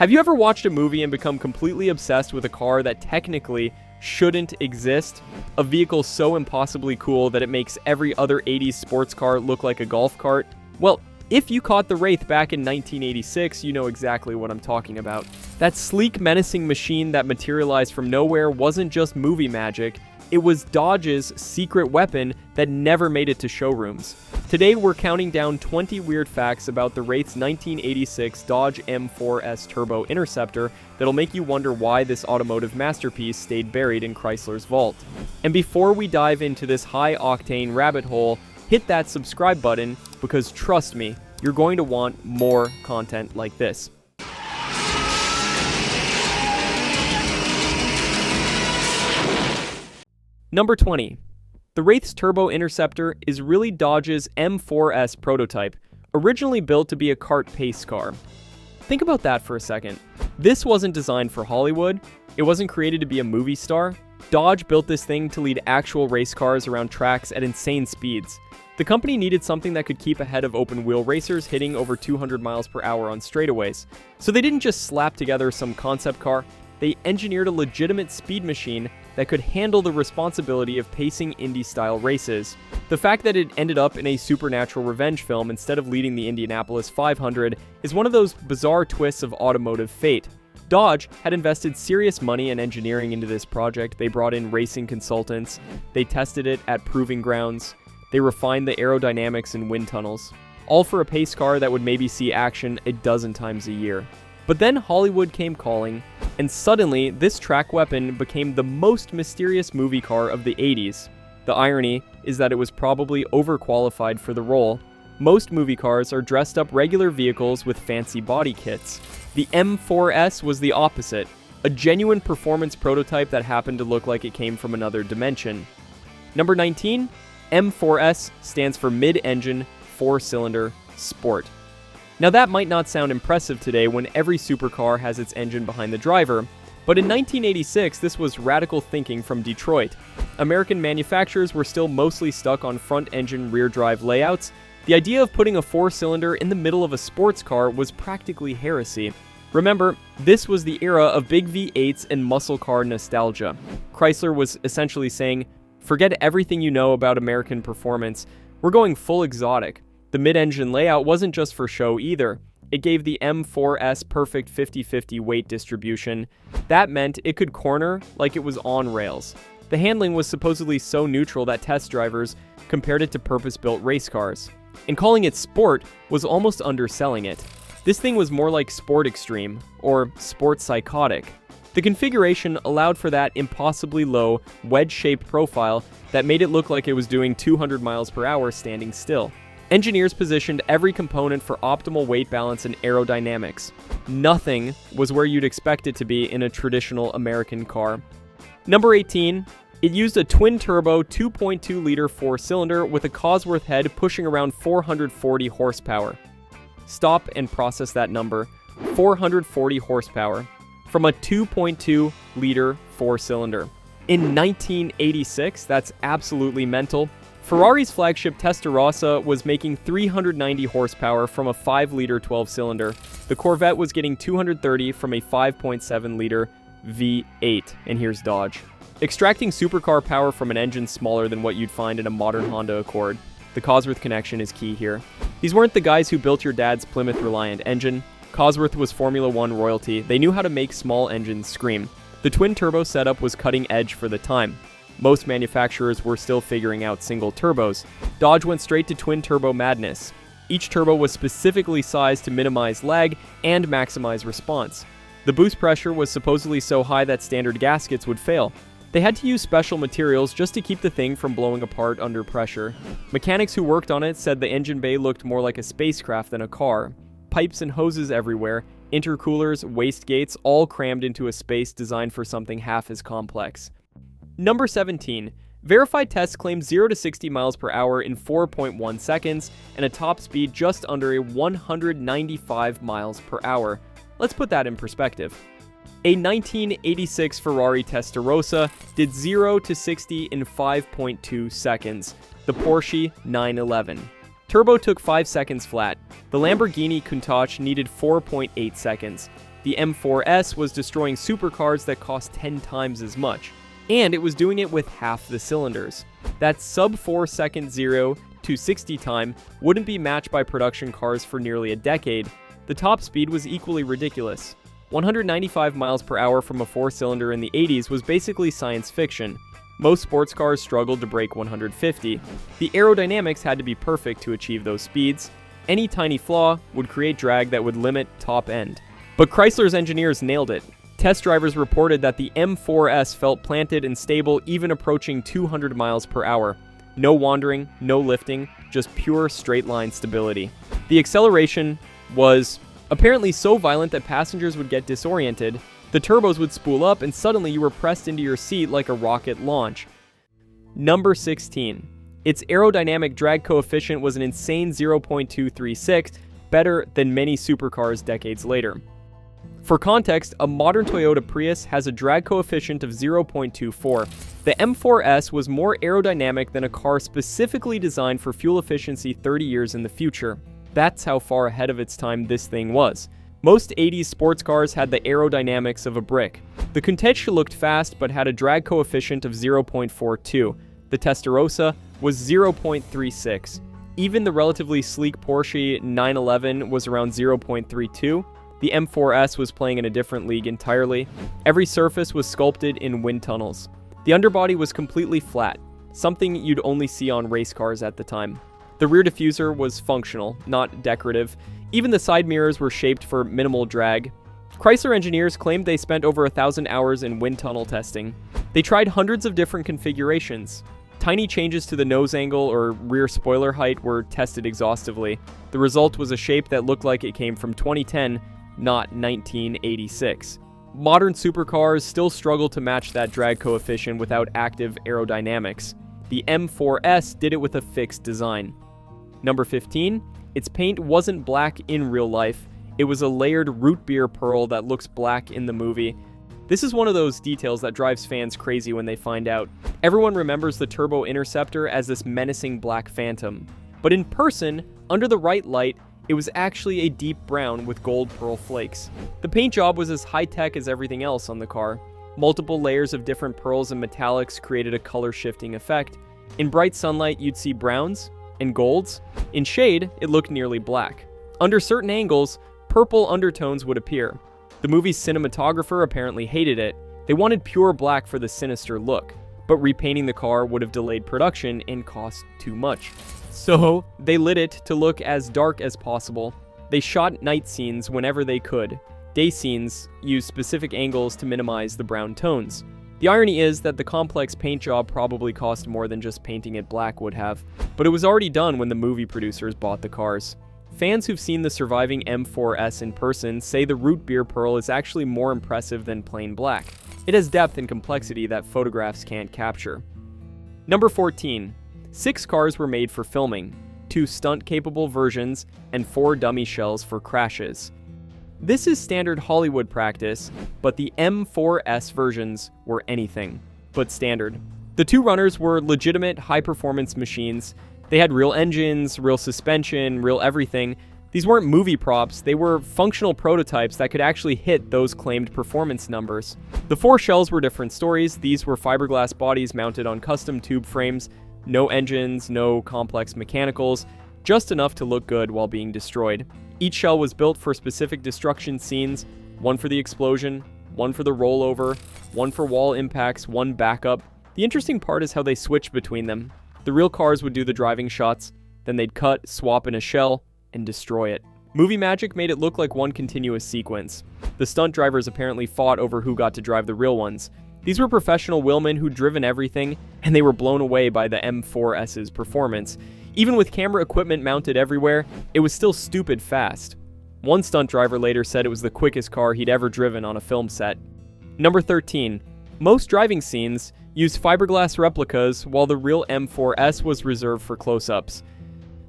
Have you ever watched a movie and become completely obsessed with a car that technically shouldn't exist? A vehicle so impossibly cool that it makes every other 80s sports car look like a golf cart? Well, if you caught the Wraith back in 1986, you know exactly what I'm talking about. That sleek, menacing machine that materialized from nowhere wasn't just movie magic, it was Dodge's secret weapon that never made it to showrooms. Today, we're counting down 20 weird facts about the Wraith's 1986 Dodge M4S Turbo Interceptor that'll make you wonder why this automotive masterpiece stayed buried in Chrysler's vault. And before we dive into this high-octane rabbit hole, hit that subscribe button, because trust me, you're going to want more content like this. Number 20. The Wraith's Turbo Interceptor is really Dodge's M4S prototype, originally built to be a kart pace car. Think about that for a second. This wasn't designed for Hollywood, it wasn't created to be a movie star. Dodge built this thing to lead actual race cars around tracks at insane speeds. The company needed something that could keep ahead of open-wheel racers hitting over 200 miles per hour on straightaways. So they didn't just slap together some concept car, they engineered a legitimate speed machine that could handle the responsibility of pacing Indy-style races. The fact that it ended up in a supernatural revenge film instead of leading the Indianapolis 500 is one of those bizarre twists of automotive fate. Dodge had invested serious money and engineering into this project. They brought in racing consultants, they tested it at proving grounds, they refined the aerodynamics in wind tunnels, all for a pace car that would maybe see action a dozen times a year. But then Hollywood came calling, and suddenly this track weapon became the most mysterious movie car of the 80s. The irony is that it was probably overqualified for the role. Most movie cars are dressed up regular vehicles with fancy body kits. The M4S was the opposite, a genuine performance prototype that happened to look like it came from another dimension. Number 19, M4S stands for mid-engine, 4-cylinder, sport. Now that might not sound impressive today when every supercar has its engine behind the driver, but in 1986 this was radical thinking from Detroit. American manufacturers were still mostly stuck on front-engine rear-drive layouts. The idea of putting a 4-cylinder in the middle of a sports car was practically heresy. Remember, this was the era of big V8s and muscle car nostalgia. Chrysler was essentially saying, forget everything you know about American performance, we're going full exotic. The mid-engine layout wasn't just for show either. It gave the M4S perfect 50-50 weight distribution. That meant it could corner like it was on rails. The handling was supposedly so neutral that test drivers compared it to purpose-built race cars. And calling it sport was almost underselling it. This thing was more like sport extreme, or sport psychotic. The configuration allowed for that impossibly low, wedge-shaped profile that made it look like it was doing 200 miles per hour standing still. Engineers positioned every component for optimal weight balance and aerodynamics. Nothing was where you'd expect it to be in a traditional American car. Number 18, it used a twin-turbo 2.2-liter 4-cylinder with a Cosworth head pushing around 440 horsepower. Stop and process that number. 440 horsepower from a 2.2-liter 4-cylinder. In 1986, that's absolutely mental. Ferrari's flagship Testarossa was making 390 horsepower from a 5-liter 12-cylinder. The Corvette was getting 230 from a 5.7-liter V8. And here's Dodge. Extracting supercar power from an engine smaller than what you'd find in a modern Honda Accord. The Cosworth connection is key here. These weren't the guys who built your dad's Plymouth Reliant engine. Cosworth was Formula One royalty. They knew how to make small engines scream. The twin-turbo setup was cutting edge for the time. Most manufacturers were still figuring out single turbos. Dodge went straight to twin-turbo madness. Each turbo was specifically sized to minimize lag and maximize response. The boost pressure was supposedly so high that standard gaskets would fail. They had to use special materials just to keep the thing from blowing apart under pressure. Mechanics who worked on it said the engine bay looked more like a spacecraft than a car. Pipes and hoses everywhere, intercoolers, wastegates, all crammed into a space designed for something half as complex. Number 17. Verified tests claim 0 to 60 miles per hour in 4.1 seconds and a top speed just under a 195 miles per hour. Let's put that in perspective. A 1986 Ferrari Testarossa did 0 to 60 in 5.2 seconds. The Porsche 911. Turbo took 5 seconds flat. The Lamborghini Countach needed 4.8 seconds. The M4S was destroying supercars that cost 10 times as much. And it was doing it with half the cylinders. That sub 4 second 0 to 60 time wouldn't be matched by production cars for nearly a decade. The top speed was equally ridiculous. 195 miles per hour from a 4-cylinder in the 80s was basically science fiction. Most sports cars struggled to break 150. The aerodynamics had to be perfect to achieve those speeds. Any tiny flaw would create drag that would limit top end. But Chrysler's engineers nailed it. Test drivers reported that the M4S felt planted and stable even approaching 200 miles per hour. No wandering, no lifting, just pure straight line stability. The acceleration was apparently so violent that passengers would get disoriented. The turbos would spool up and suddenly you were pressed into your seat like a rocket launch. Number 16. Its aerodynamic drag coefficient was an insane 0.236, better than many supercars decades later. For context, a modern Toyota Prius has a drag coefficient of 0.24. The M4S was more aerodynamic than a car specifically designed for fuel efficiency 30 years in the future. That's how far ahead of its time this thing was. Most 80s sports cars had the aerodynamics of a brick. The Countach looked fast but had a drag coefficient of 0.42. The Testarossa was 0.36. Even the relatively sleek Porsche 911 was around 0.32. The M4S was playing in a different league entirely. Every surface was sculpted in wind tunnels. The underbody was completely flat, something you'd only see on race cars at the time. The rear diffuser was functional, not decorative. Even the side mirrors were shaped for minimal drag. Chrysler engineers claimed they spent over 1,000 hours in wind tunnel testing. They tried hundreds of different configurations. Tiny changes to the nose angle or rear spoiler height were tested exhaustively. The result was a shape that looked like it came from 2010, not 1986. Modern supercars still struggle to match that drag coefficient without active aerodynamics. The M4S did it with a fixed design. Number 15, its paint wasn't black in real life. It was a layered root beer pearl that looks black in the movie. This is one of those details that drives fans crazy when they find out. Everyone remembers the Turbo Interceptor as this menacing black phantom. But in person, under the right light, it was actually a deep brown with gold pearl flakes. The paint job was as high-tech as everything else on the car. Multiple layers of different pearls and metallics created a color-shifting effect. In bright sunlight, you'd see browns and golds. In shade, it looked nearly black. Under certain angles, purple undertones would appear. The movie's cinematographer apparently hated it. They wanted pure black for the sinister look, but repainting the car would have delayed production and cost too much. So, they lit it to look as dark as possible. They shot night scenes whenever they could. Day scenes used specific angles to minimize the brown tones. The irony is that the complex paint job probably cost more than just painting it black would have, but it was already done when the movie producers bought the cars. Fans who've seen the surviving M4S in person say the root beer pearl is actually more impressive than plain black. It has depth and complexity that photographs can't capture. Number 14. 6 cars were made for filming, 2 stunt-capable versions, and 4 dummy shells for crashes. This is standard Hollywood practice, but the M4S versions were anything but standard. The 2 runners were legitimate high-performance machines. They had real engines, real suspension, real everything. These weren't movie props, they were functional prototypes that could actually hit those claimed performance numbers. The 4 shells were different stories. These were fiberglass bodies mounted on custom tube frames. No engines, no complex mechanicals, just enough to look good while being destroyed. Each shell was built for specific destruction scenes, one for the explosion, one for the rollover, one for wall impacts, one backup. The interesting part is how they switched between them. The real cars would do the driving shots, then they'd cut, swap in a shell, and destroy it. Movie magic made it look like one continuous sequence. The stunt drivers apparently fought over who got to drive the real ones. These were professional wheelmen who'd driven everything, and they were blown away by the M4S's performance. Even with camera equipment mounted everywhere, it was still stupid fast. One stunt driver later said it was the quickest car he'd ever driven on a film set. Number 13. Most driving scenes used fiberglass replicas, while the real M4S was reserved for close-ups.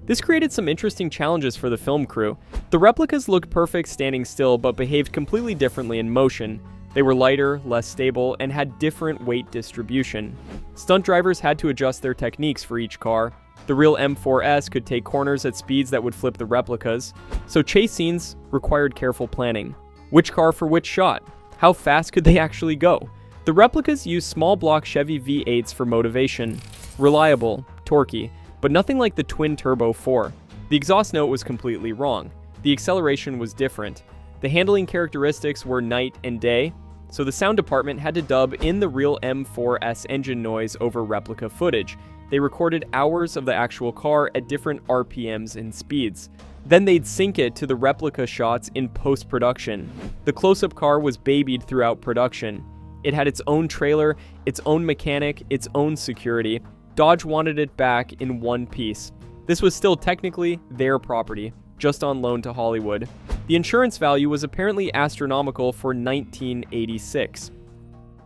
This created some interesting challenges for the film crew. The replicas looked perfect standing still, but behaved completely differently in motion. They were lighter, less stable, and had different weight distribution. Stunt drivers had to adjust their techniques for each car. The real M4S could take corners at speeds that would flip the replicas, so chase scenes required careful planning. Which car for which shot? How fast could they actually go? The replicas used small block Chevy V8s for motivation. Reliable, torquey, but nothing like the twin-turbo 4. The exhaust note was completely wrong. The acceleration was different. The handling characteristics were night and day, so the sound department had to dub in the real M4S engine noise over replica footage. They recorded hours of the actual car at different RPMs and speeds. Then they'd sync it to the replica shots in post-production. The close-up car was babied throughout production. It had its own trailer, its own mechanic, its own security. Dodge wanted it back in one piece. This was still technically their property, just on loan to Hollywood. The insurance value was apparently astronomical for 1986.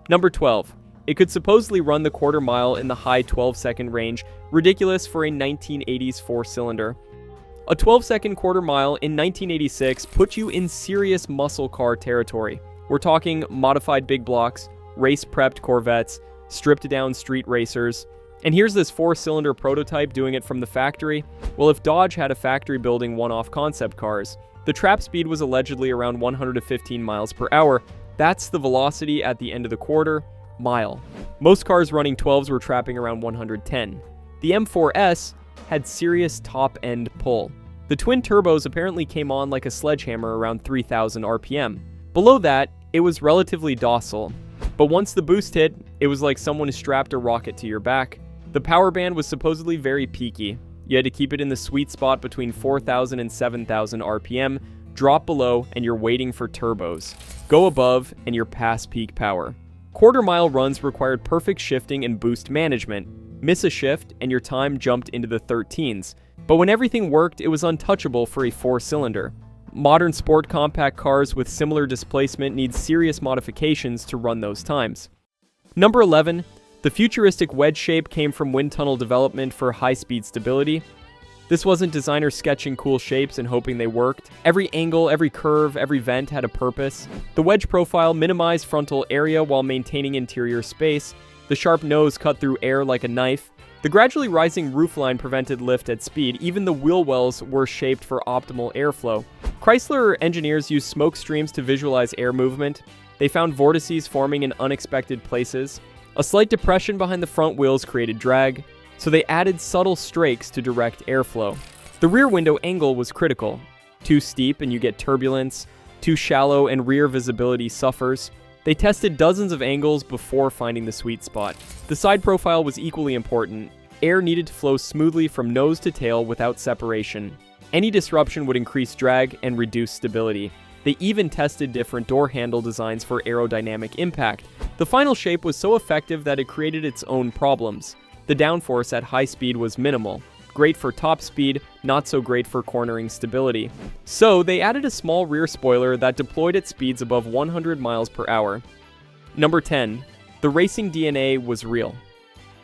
Number 12. It could supposedly run the quarter mile in the high 12-second range, ridiculous for a 1980s four-cylinder. A 12-second quarter mile in 1986 put you in serious muscle car territory. We're talking modified big blocks, race-prepped Corvettes, stripped-down street racers. And here's this four-cylinder prototype doing it from the factory. Well, if Dodge had a factory building one-off concept cars, the trap speed was allegedly around 115 miles per hour. That's the velocity at the end of the quarter mile. Most cars running 12s were trapping around 110. The M4S had serious top-end pull. The twin turbos apparently came on like a sledgehammer around 3,000 RPM. Below that, it was relatively docile. But once the boost hit, it was like someone strapped a rocket to your back. The power band was supposedly very peaky. You had to keep it in the sweet spot between 4,000 and 7,000 RPM, drop below, and you're waiting for turbos. Go above, and you're past peak power. Quarter-mile runs required perfect shifting and boost management. Miss a shift, and your time jumped into the 13s. But when everything worked, it was untouchable for a four-cylinder. Modern sport compact cars with similar displacement need serious modifications to run those times. Number 11. The futuristic wedge shape came from wind tunnel development for high-speed stability. This wasn't designers sketching cool shapes and hoping they worked. Every angle, every curve, every vent had a purpose. The wedge profile minimized frontal area while maintaining interior space. The sharp nose cut through air like a knife. The gradually rising roofline prevented lift at speed. Even the wheel wells were shaped for optimal airflow. Chrysler engineers used smoke streams to visualize air movement. They found vortices forming in unexpected places. A slight depression behind the front wheels created drag, so they added subtle strakes to direct airflow. The rear window angle was critical. Too steep and you get turbulence. Too shallow and rear visibility suffers. They tested dozens of angles before finding the sweet spot. The side profile was equally important. Air needed to flow smoothly from nose to tail without separation. Any disruption would increase drag and reduce stability. They even tested different door handle designs for aerodynamic impact. The final shape was so effective that it created its own problems. The downforce at high speed was minimal. Great for top speed, not so great for cornering stability. So they added a small rear spoiler that deployed at speeds above 100 miles per hour. Number 10. The racing DNA was real.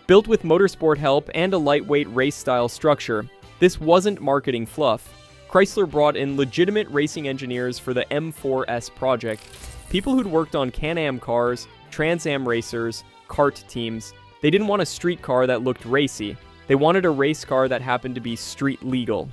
Built with motorsport help and a lightweight race-style structure, this wasn't marketing fluff. Chrysler brought in legitimate racing engineers for the M4S project, people who'd worked on Can-Am cars, Trans Am racers, kart teams. They didn't want a street car that looked racy. They wanted a race car that happened to be street legal.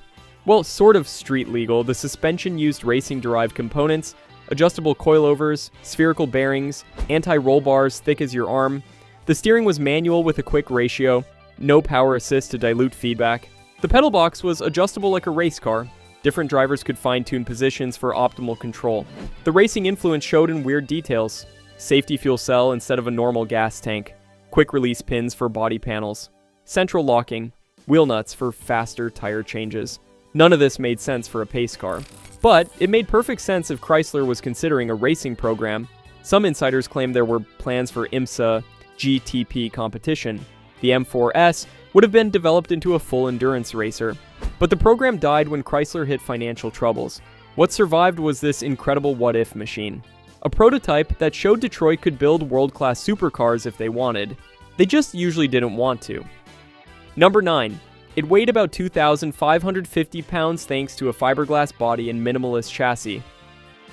Well, sort of street legal. The suspension used racing-derived components, adjustable coilovers, spherical bearings, anti-roll bars thick as your arm. The steering was manual with a quick ratio, no power assist to dilute feedback. The pedal box was adjustable like a race car. Different drivers could fine-tune positions for optimal control. The racing influence showed in weird details. Safety fuel cell instead of a normal gas tank. Quick release pins for body panels. Central locking. Wheel nuts for faster tire changes. None of this made sense for a pace car. But it made perfect sense if Chrysler was considering a racing program. Some insiders claimed there were plans for IMSA GTP competition. The M4S would have been developed into a full endurance racer. But the program died when Chrysler hit financial troubles. What survived was this incredible what-if machine. A prototype that showed Detroit could build world-class supercars if they wanted. They just usually didn't want to. Number 9. It weighed about 2,550 pounds thanks to a fiberglass body and minimalist chassis.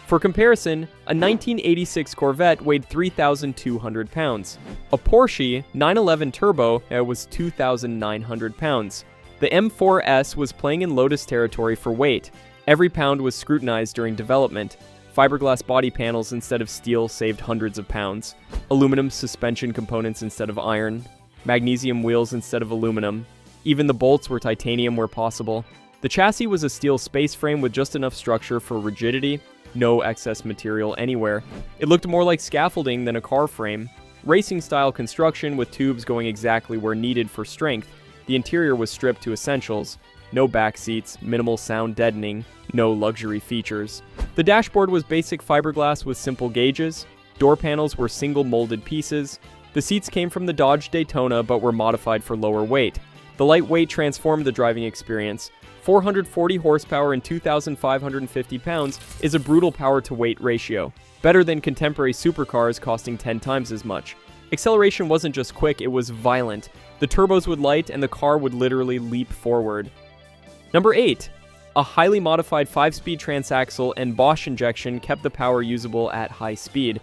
For comparison, a 1986 Corvette weighed 3,200 pounds. A Porsche 911 Turbo was 2,900 pounds. The M4S was playing in Lotus territory for weight. Every pound was scrutinized during development. Fiberglass body panels instead of steel saved hundreds of pounds. Aluminum suspension components instead of iron. Magnesium wheels instead of aluminum. Even the bolts were titanium where possible. The chassis was a steel space frame with just enough structure for rigidity, no excess material anywhere. It looked more like scaffolding than a car frame. Racing-style construction with tubes going exactly where needed for strength. The interior was stripped to essentials. No back seats, minimal sound deadening, no luxury features. The dashboard was basic fiberglass with simple gauges. Door panels were single molded pieces. The seats came from the Dodge Daytona but were modified for lower weight. The lightweight transformed the driving experience. 440 horsepower and 2,550 pounds is a brutal power-to-weight ratio, better than contemporary supercars costing 10 times as much. Acceleration wasn't just quick, it was violent. The turbos would light and the car would literally leap forward. Number 8. A highly modified 5-speed transaxle and Bosch injection kept the power usable at high speed.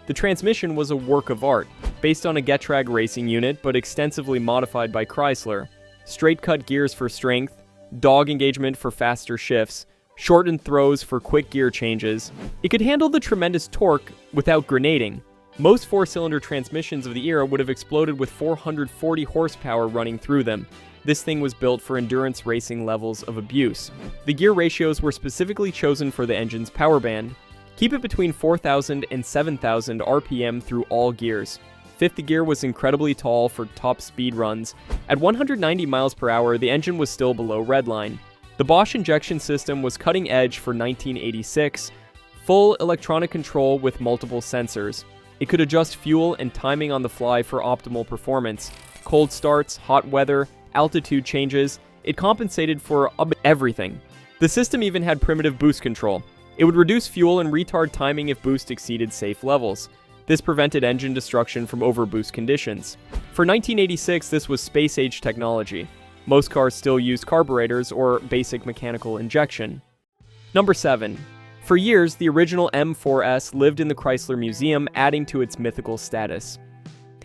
The transmission was a work of art, based on a Getrag racing unit but extensively modified by Chrysler. Straight-cut gears for strength, dog engagement for faster shifts, shortened throws for quick gear changes. It could handle the tremendous torque without grenading. Most 4-cylinder transmissions of the era would have exploded with 440 horsepower running through them. This thing was built for endurance racing levels of abuse. The gear ratios were specifically chosen for the engine's power band. Keep it between 4,000 and 7,000 RPM through all gears. Fifth gear was incredibly tall for top speed runs. At 190 miles per hour, the engine was still below redline. The Bosch injection system was cutting edge for 1986. Full electronic control with multiple sensors. It could adjust fuel and timing on the fly for optimal performance. Cold starts, hot weather, altitude changes. It compensated for everything. The system even had primitive boost control. It would reduce fuel and retard timing if boost exceeded safe levels. This prevented engine destruction from overboost conditions. For 1986, this was space-age technology. Most cars still used carburetors or basic mechanical injection. Number 7. For years, the original M4S lived in the Chrysler Museum, adding to its mythical status.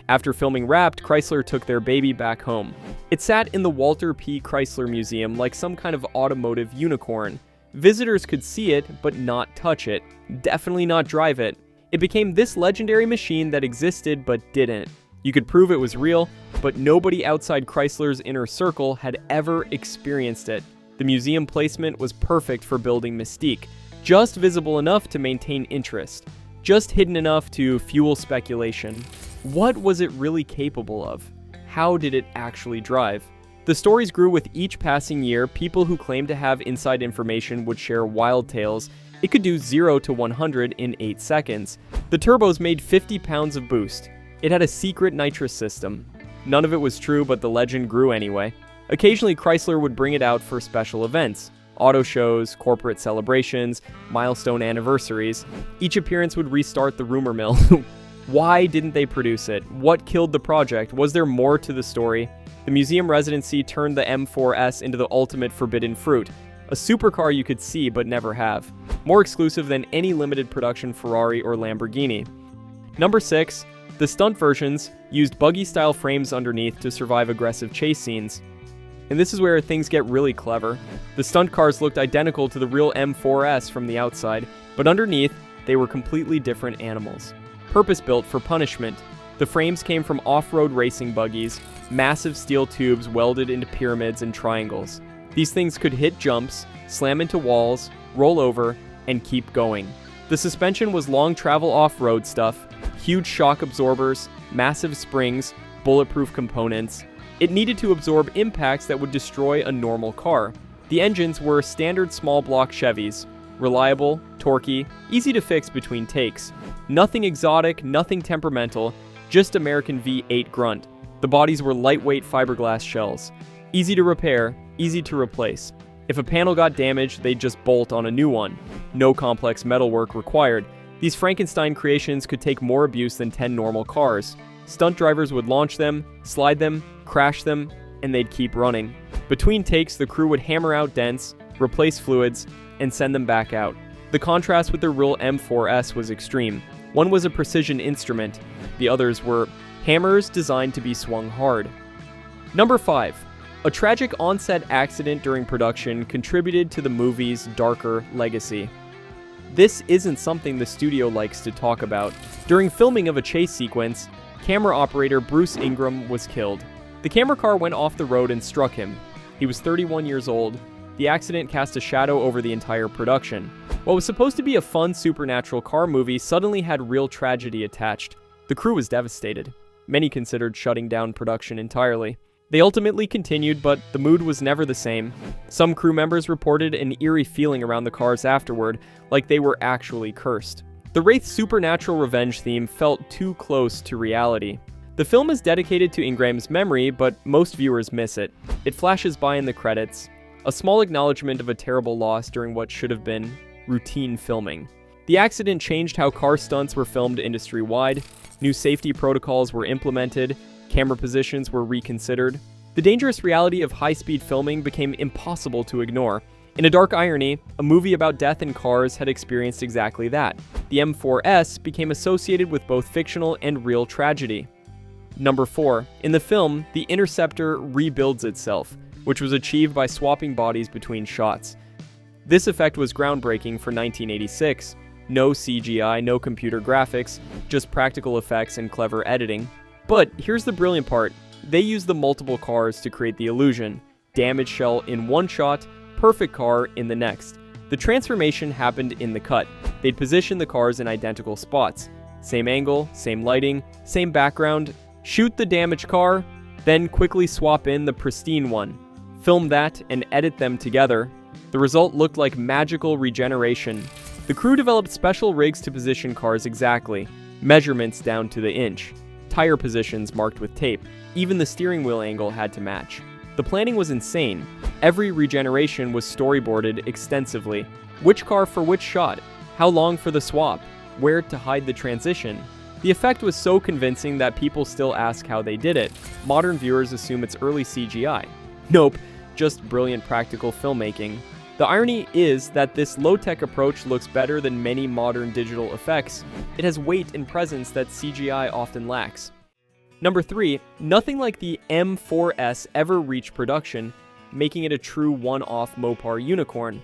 After filming Wrapped, Chrysler took their baby back home. It sat in the Walter P. Chrysler Museum like some kind of automotive unicorn. Visitors could see it, but not touch it. Definitely not drive it. It became this legendary machine that existed but didn't. You could prove it was real, but nobody outside Chrysler's inner circle had ever experienced it. The museum placement was perfect for building mystique. Just visible enough to maintain interest. Just hidden enough to fuel speculation. What was it really capable of? How did it actually drive? The stories grew with each passing year. People who claimed to have inside information would share wild tales. It could do 0 to 100 in 8 seconds. The turbos made 50 pounds of boost. It had a secret nitrous system. None of it was true, but the legend grew anyway. Occasionally, Chrysler would bring it out for special events. Auto shows, corporate celebrations, milestone anniversaries. Each appearance would restart the rumor mill. Why didn't they produce it? What killed the project? Was there more to the story? The museum residency turned the M4S into the ultimate forbidden fruit. A supercar you could see but never have. More exclusive than any limited production Ferrari or Lamborghini. Number 6. The stunt versions used buggy-style frames underneath to survive aggressive chase scenes. And this is where things get really clever. The stunt cars looked identical to the real M4S from the outside, but underneath, they were completely different animals. Purpose-built for punishment. The frames came from off-road racing buggies, massive steel tubes welded into pyramids and triangles. These things could hit jumps, slam into walls, roll over, and keep going. The suspension was long travel off-road stuff, huge shock absorbers, massive springs, bulletproof components. It needed to absorb impacts that would destroy a normal car. The engines were standard small block Chevys, reliable, torquey, easy to fix between takes. Nothing exotic, nothing temperamental, just American V8 grunt. The bodies were lightweight fiberglass shells. Easy to repair, easy to replace. If a panel got damaged, they'd just bolt on a new one. No complex metalwork required. These Frankenstein creations could take more abuse than 10 normal cars. Stunt drivers would launch them, slide them, crash them, and they'd keep running. Between takes, the crew would hammer out dents, replace fluids, and send them back out. The contrast with the real M4S was extreme. One was a precision instrument. The others were hammers designed to be swung hard. Number 5. A tragic on-set accident during production contributed to the movie's darker legacy. This isn't something the studio likes to talk about. During filming of a chase sequence, camera operator Bruce Ingram was killed. The camera car went off the road and struck him. He was 31 years old. The accident cast a shadow over the entire production. What was supposed to be a fun supernatural car movie suddenly had real tragedy attached. The crew was devastated. Many considered shutting down production entirely. They ultimately continued, but the mood was never the same. Some crew members reported an eerie feeling around the cars afterward, like they were actually cursed. The Wraith's supernatural revenge theme felt too close to reality. The film is dedicated to Ingram's memory, but most viewers miss it. It flashes by in the credits, a small acknowledgement of a terrible loss during what should have been routine filming. The accident changed how car stunts were filmed industry-wide, new safety protocols were implemented, camera positions were reconsidered. The dangerous reality of high-speed filming became impossible to ignore. In a dark irony, a movie about death in cars had experienced exactly that. The M4S became associated with both fictional and real tragedy. Number 4. In the film, the Interceptor rebuilds itself, which was achieved by swapping bodies between shots. This effect was groundbreaking for 1986. No CGI, no computer graphics, just practical effects and clever editing. But here's the brilliant part. They used the multiple cars to create the illusion. Damaged shell in one shot, perfect car in the next. The transformation happened in the cut. They'd position the cars in identical spots. Same angle, same lighting, same background. Shoot the damaged car, then quickly swap in the pristine one. Film that and edit them together. The result looked like magical regeneration. The crew developed special rigs to position cars exactly, measurements down to the inch, tire positions marked with tape. Even the steering wheel angle had to match. The planning was insane. Every regeneration was storyboarded extensively. Which car for which shot? How long for the swap? Where to hide the transition? The effect was so convincing that people still ask how they did it. Modern viewers assume it's early CGI. Nope, just brilliant practical filmmaking. The irony is that this low-tech approach looks better than many modern digital effects. It has weight and presence that CGI often lacks. Number 3, nothing like the M4S ever reached production, making it a true one-off Mopar unicorn.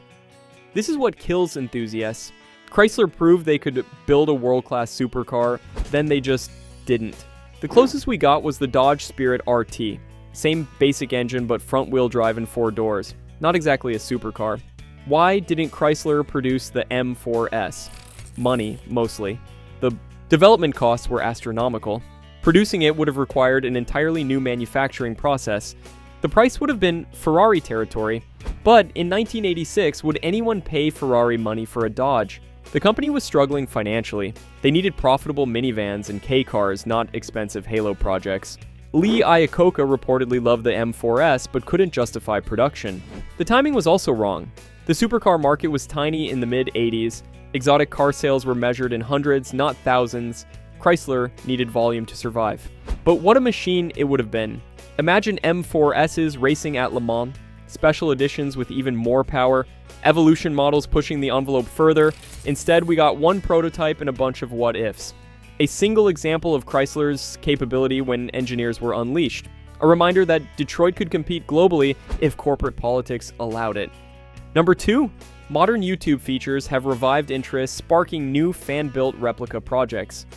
This is what kills enthusiasts. Chrysler proved they could build a world-class supercar, then they just didn't. The closest we got was the Dodge Spirit RT. Same basic engine but front-wheel drive and 4 doors. Not exactly a supercar. Why didn't Chrysler produce the M4S? Money, mostly. The development costs were astronomical. Producing it would have required an entirely new manufacturing process. The price would have been Ferrari territory, but in 1986, would anyone pay Ferrari money for a Dodge? The company was struggling financially. They needed profitable minivans and K-cars, not expensive halo projects. Lee Iacocca reportedly loved the M4S but couldn't justify production. The timing was also wrong. The supercar market was tiny in the mid-80s. Exotic car sales were measured in hundreds, not thousands. Chrysler needed volume to survive. But what a machine it would have been. Imagine M4Ss racing at Le Mans, special editions with even more power, evolution models pushing the envelope further. Instead, we got one prototype and a bunch of what-ifs. A single example of Chrysler's capability when engineers were unleashed. A reminder that Detroit could compete globally if corporate politics allowed it. Number 2, modern YouTube features have revived interest, sparking new fan-built replica projects.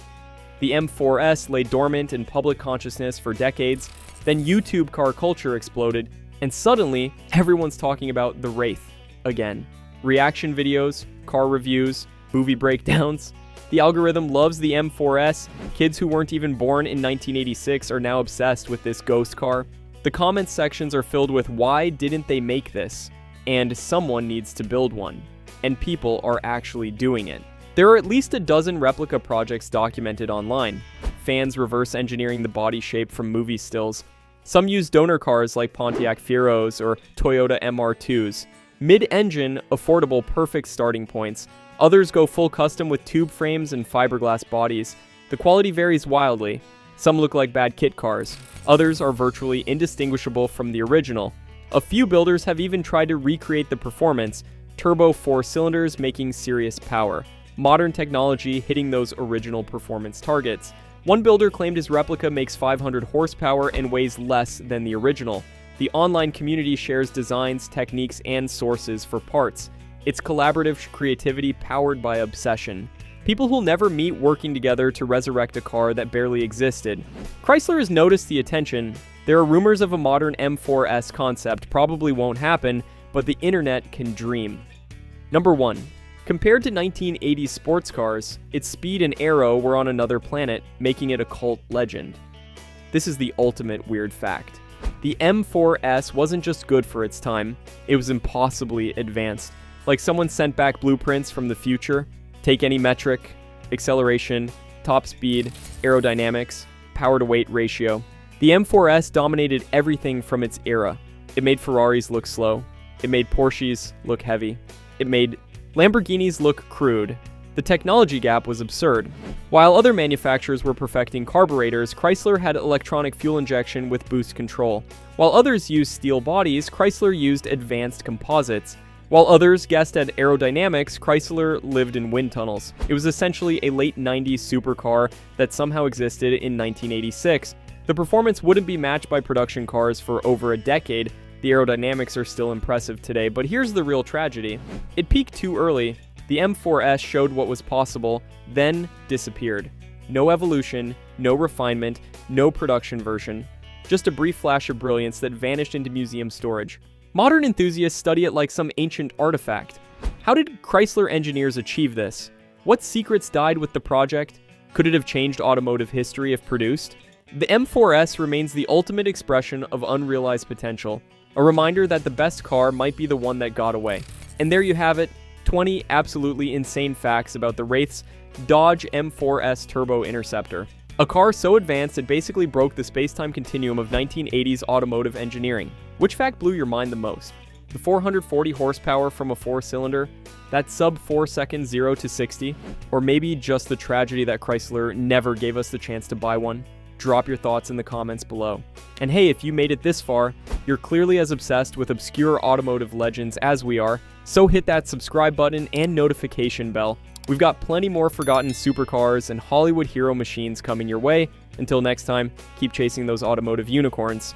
The M4S lay dormant in public consciousness for decades, then YouTube car culture exploded, and suddenly, everyone's talking about the Wraith again. Reaction videos, car reviews, movie breakdowns. The algorithm loves the M4S. Kids who weren't even born in 1986 are now obsessed with this ghost car. The comments sections are filled with "why didn't they make this?" and "someone needs to build one." And people are actually doing it. There are at least a dozen replica projects documented online. Fans reverse engineering the body shape from movie stills. Some use donor cars like Pontiac Fieros or Toyota MR2s. Mid-engine, affordable, perfect starting points. Others go full custom with tube frames and fiberglass bodies. The quality varies wildly. Some look like bad kit cars. Others are virtually indistinguishable from the original. A few builders have even tried to recreate the performance, turbo 4 cylinders making serious power. Modern technology hitting those original performance targets. One builder claimed his replica makes 500 horsepower and weighs less than the original. The online community shares designs, techniques, and sources for parts. It's collaborative creativity powered by obsession. People who'll never meet working together to resurrect a car that barely existed. Chrysler has noticed the attention. There are rumors of a modern M4S concept. Probably won't happen, but the internet can dream. Number 1. Compared to 1980s sports cars, its speed and aero were on another planet, making it a cult legend. This is the ultimate weird fact. The M4S wasn't just good for its time, it was impossibly advanced. Like someone sent back blueprints from the future. Take any metric, acceleration, top speed, aerodynamics, power-to-weight ratio. The M4S dominated everything from its era. It made Ferraris look slow. It made Porsches look heavy. It made Lamborghinis look crude. The technology gap was absurd. While other manufacturers were perfecting carburetors, Chrysler had electronic fuel injection with boost control. While others used steel bodies, Chrysler used advanced composites. While others guessed at aerodynamics, Chrysler lived in wind tunnels. It was essentially a late 90s supercar that somehow existed in 1986. The performance wouldn't be matched by production cars for over a decade. The aerodynamics are still impressive today, but here's the real tragedy. It peaked too early. The M4S showed what was possible, then disappeared. No evolution, no refinement, no production version. Just a brief flash of brilliance that vanished into museum storage. Modern enthusiasts study it like some ancient artifact. How did Chrysler engineers achieve this? What secrets died with the project? Could it have changed automotive history if produced? The M4S remains the ultimate expression of unrealized potential, a reminder that the best car might be the one that got away. And there you have it, 20 absolutely insane facts about the Wraith's Dodge M4S Turbo Interceptor. A car so advanced it basically broke the space-time continuum of 1980s automotive engineering. Which fact blew your mind the most? The 440 horsepower from a 4-cylinder? That sub 4 second 0 to 60? Or maybe just the tragedy that Chrysler never gave us the chance to buy one? Drop your thoughts in the comments below. And hey, if you made it this far, you're clearly as obsessed with obscure automotive legends as we are, so hit that subscribe button and notification bell. We've got plenty more forgotten supercars and Hollywood hero machines coming your way. Until next time, keep chasing those automotive unicorns.